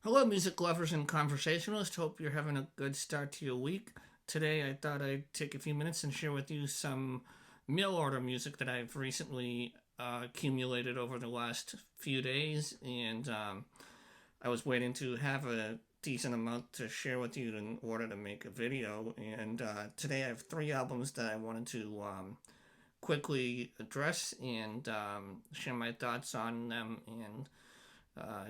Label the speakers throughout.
Speaker 1: Hello, music lovers and conversationalists. Hope you're having a good start to your week. Today, I thought I'd take a few minutes and share with you some mail order music that I've recently accumulated over the last few days, and I was waiting to have a decent amount to share with you in order to make a video. And today, I have three albums that I wanted to quickly address and share my thoughts on them and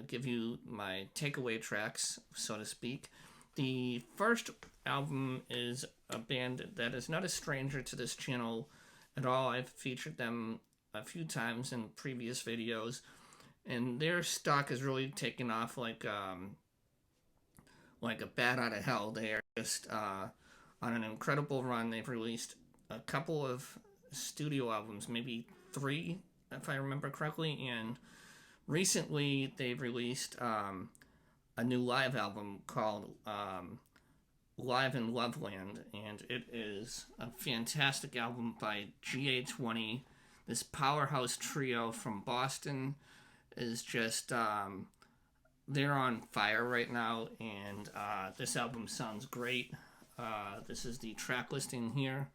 Speaker 1: give you my takeaway tracks, so to speak. The first album is a band that is not a stranger to this channel at all. I've featured them a few times in previous videos, and their stock has really taken off like a bat out of hell. They are just on an incredible run. They've released a couple of studio albums, maybe three, if I remember correctly, and recently they've released a new live album called Live in Loveland, and it is a fantastic album by GA20. This powerhouse trio from Boston is just they're on fire right now, and this album sounds great. This is the track listing here,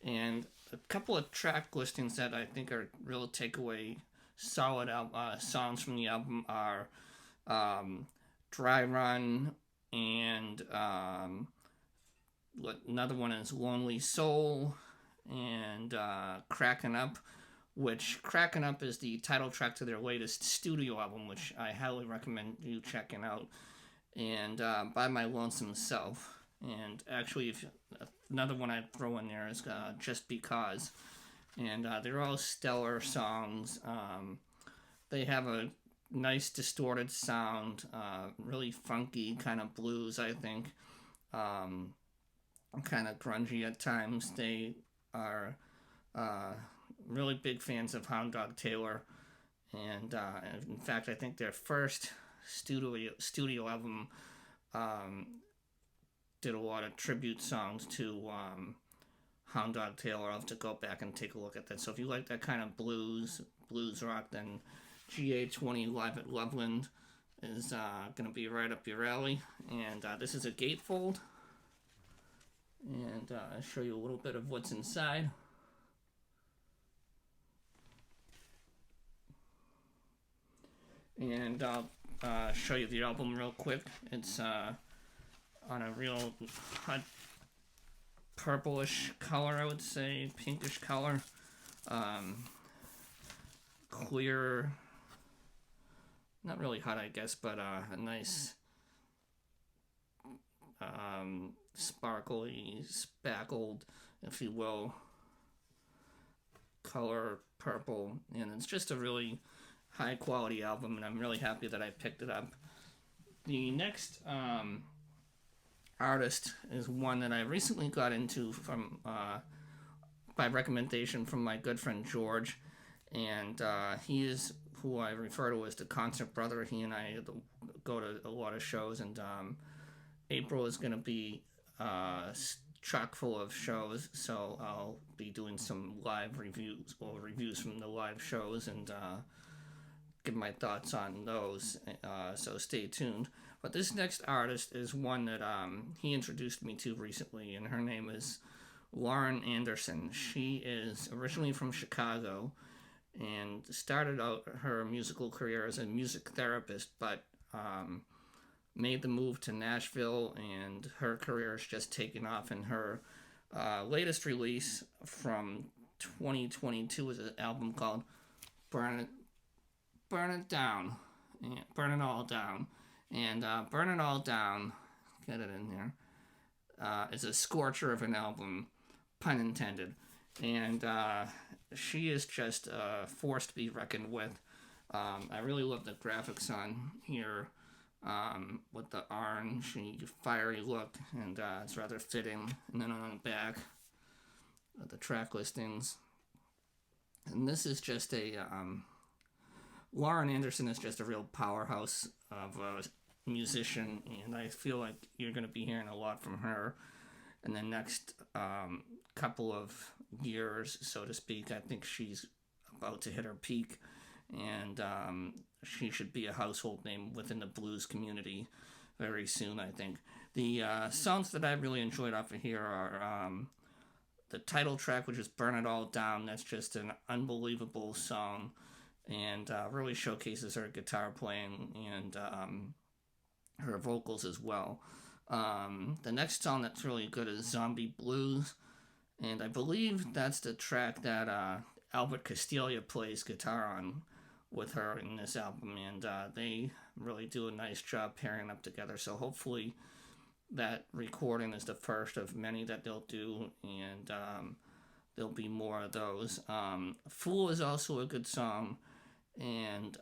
Speaker 1: and a couple of track listings that I think are real takeaway solid songs from the album are Dry Run and another one is Lonely Soul and Cracking Up, which Cracking Up is the title track to their latest studio album, which I highly recommend you checking out, and By My Lonesome Self. And actually, if another one I'd throw in there is Just Because. And they're all stellar songs. They have a nice distorted sound, really funky kind of blues, I think. Kind of grungy at times. They are really big fans of Hound Dog Taylor. And in fact, I think their first studio album did a lot of tribute songs to Hound Dog Taylor. I'll have to go back and take a look at that. So if you like that kind of blues rock, then GA20 Live at Loveland is going to be right up your alley. And this is a gatefold. And I'll show you a little bit of what's inside. And I'll show you the album real quick. It's on a real hot purplish color, I would say, pinkish color. Clear, not really hot, I guess, but a nice sparkly, spackled, if you will, color purple. And it's just a really high quality album, and I'm really happy that I picked it up. The next artist is one that I recently got into from by recommendation from my good friend George, and he is who I refer to as the concert brother. He and I go to a lot of shows, and April is going to be chock full of shows, so I'll be doing some live reviews or reviews from the live shows and give my thoughts on those, so stay tuned. But this next artist is one that he introduced me to recently, and her name is Lauren Anderson. She is originally from Chicago and started out her musical career as a music therapist, but made the move to Nashville, and her career has just taken off. And her latest release from 2022 is an album called Burn It Down, Burn It All Down. And Burn It All Down, get it in there, is a scorcher of an album, pun intended. And she is just a force to be reckoned with. I really love the graphics on here with the orange fiery look, and it's rather fitting. And then on the back, the track listings. And this is just a Lauren Anderson is just a real powerhouse of a musician, and I feel like you're going to be hearing a lot from her in the next couple of years, so to speak. I think she's about to hit her peak, and she should be a household name within the blues community very soon, I think. The songs that I really enjoyed off of here are the title track, which is Burn It All Down. That's just an unbelievable song and really showcases her guitar playing and her vocals as well. The next song that's really good is Zombie Blues, and I believe that's the track that Albert Castiglia plays guitar on with her in this album, and they really do a nice job pairing up together. So hopefully that recording is the first of many that they'll do, and there'll be more of those. Fool is also a good song, and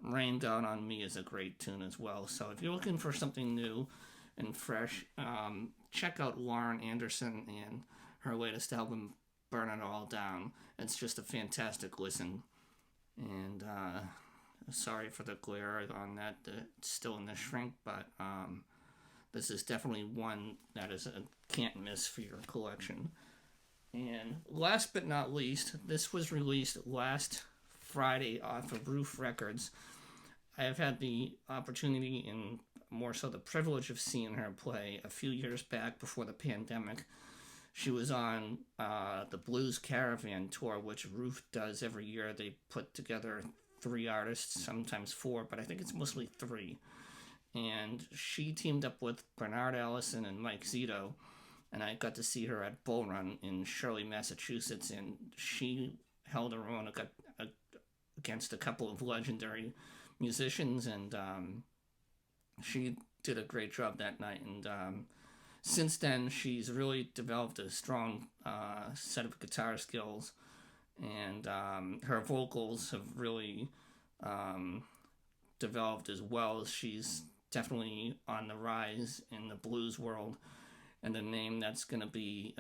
Speaker 1: Rain Down on Me is a great tune as well. So if you're looking for something new and fresh, check out Lauren Anderson and her latest album, Burn It All Down. It's just a fantastic listen. And sorry for the glare on that. It's still in the shrink, but this is definitely one that is a can't miss for your collection. And last but not least, this was released last Friday off of Roof Records. I have had the opportunity and more so the privilege of seeing her play a few years back before the pandemic. She was on the Blues Caravan tour, which Roof does every year. They put together 3 artists, sometimes 4, but I think it's mostly 3. And she teamed up with Bernard Allison and Mike Zito, and I got to see her at Bull Run in Shirley, Massachusetts, and she held her own against a couple of legendary musicians, and she did a great job that night. And since then, she's really developed a strong set of guitar skills, and her vocals have really developed as well. She's definitely on the rise in the blues world, and a name that's going to be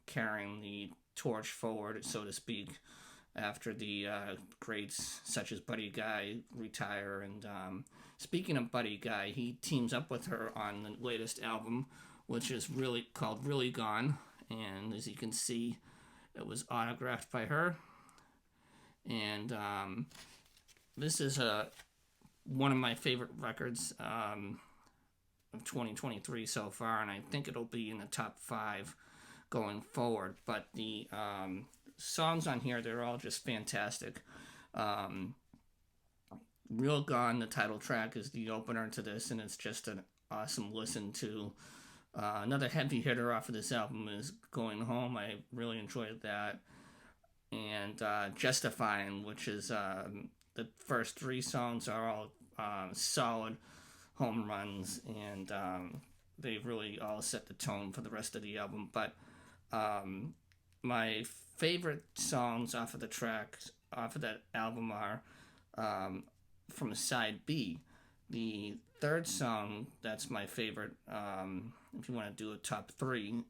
Speaker 1: carrying the torch forward, so to speak, after the greats such as Buddy Guy retire. And speaking of Buddy Guy, he teams up with her on the latest album, which is really called Really Gone, and as you can see, it was autographed by her. And this is one of my favorite records of 2023 so far, and I think it'll be in the top 5 going forward. But the songs on here, they're all just fantastic. Real Gone, the title track, is the opener to this, and it's just an awesome listen to. Another heavy hitter off of this album is Going Home. I really enjoyed that. And Justifying, which is the first 3 songs are all solid home runs, and they really all set the tone for the rest of the album. But my favorite songs off of that album are from side B. The third song that's my favorite, if you want to do a top 3,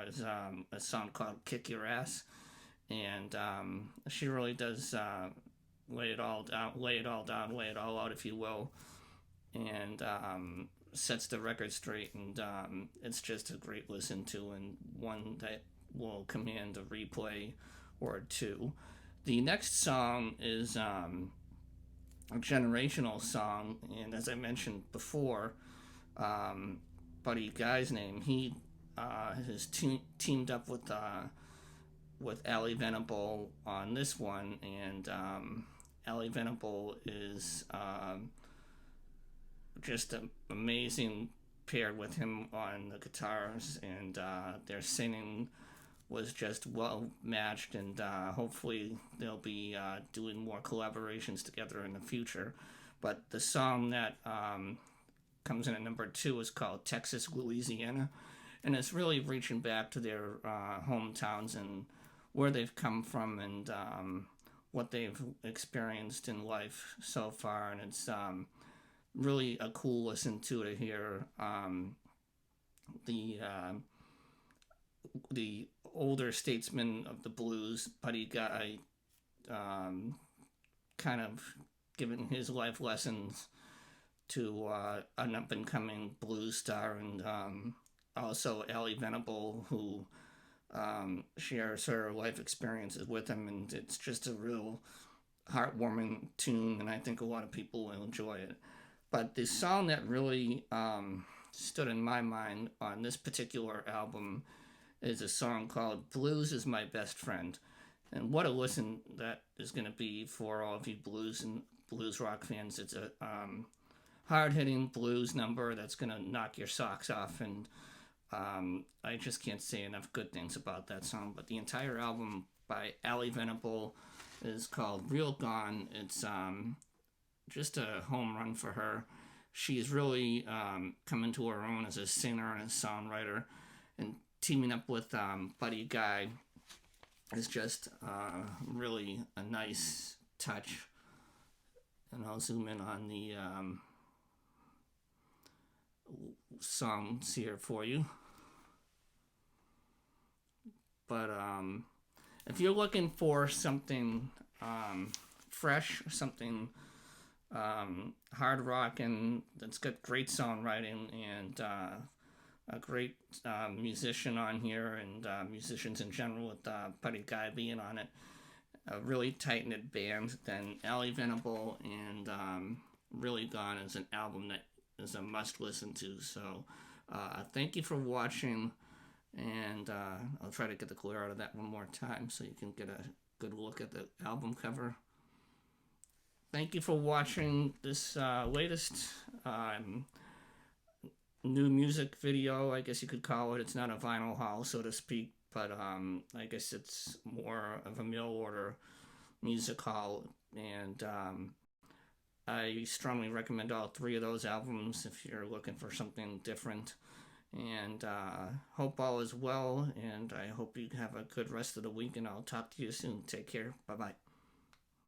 Speaker 1: is a song called Kick Your Ass. And she really does lay it all down, lay it all out, if you will, and sets the record straight. And it's just a great listen to, and one that will command a replay or 2. The next song is a generational song, and as I mentioned before, Buddy Guy's name, he has teamed up with Ali Venable on this one, and Ali Venable is just amazing paired with him on the guitars, and their singing was just well matched, and hopefully they'll be doing more collaborations together in the future. But the song that comes in at number 2 is called Texas, Louisiana, and it's really reaching back to their hometowns and where they've come from, and what they've experienced in life so far. And it's really a cool listen to hear the older statesman of the blues, Buddy Guy, kind of giving his life lessons to an up-and-coming blues star, and also Ali Venable, who shares her life experiences with him, and it's just a real heartwarming tune, and I think a lot of people will enjoy it. But the song that really stood in my mind on this particular album is a song called Blues is My Best Friend. And what a listen that is going to be for all of you blues and blues rock fans. It's a hard-hitting blues number that's going to knock your socks off, and I just can't say enough good things about that song. But the entire album by Ali Venable is called Real Gone. It's just a home run for her. She's really come into her own as a singer and a songwriter, and teaming up with Buddy Guy is just really a nice touch. And I'll zoom in on the songs here for you. But if you're looking for something fresh, something hard rock and that's got great songwriting and a great musician on here, and musicians in general, with Buddy Guy being on it, a really tight-knit band, then Ali Venable and Really Gone is an album that is a must-listen to. So thank you for watching, and I'll try to get the glare out of that one more time so you can get a good look at the album cover. Thank you for watching this latest new music video, I guess you could call it. It's not a vinyl haul, so to speak, but I guess it's more of a mail order music haul, and I strongly recommend all three of those albums if you're looking for something different. And hope all is well, and I hope you have a good rest of the week, and I'll talk to you soon. Take care. Bye-bye.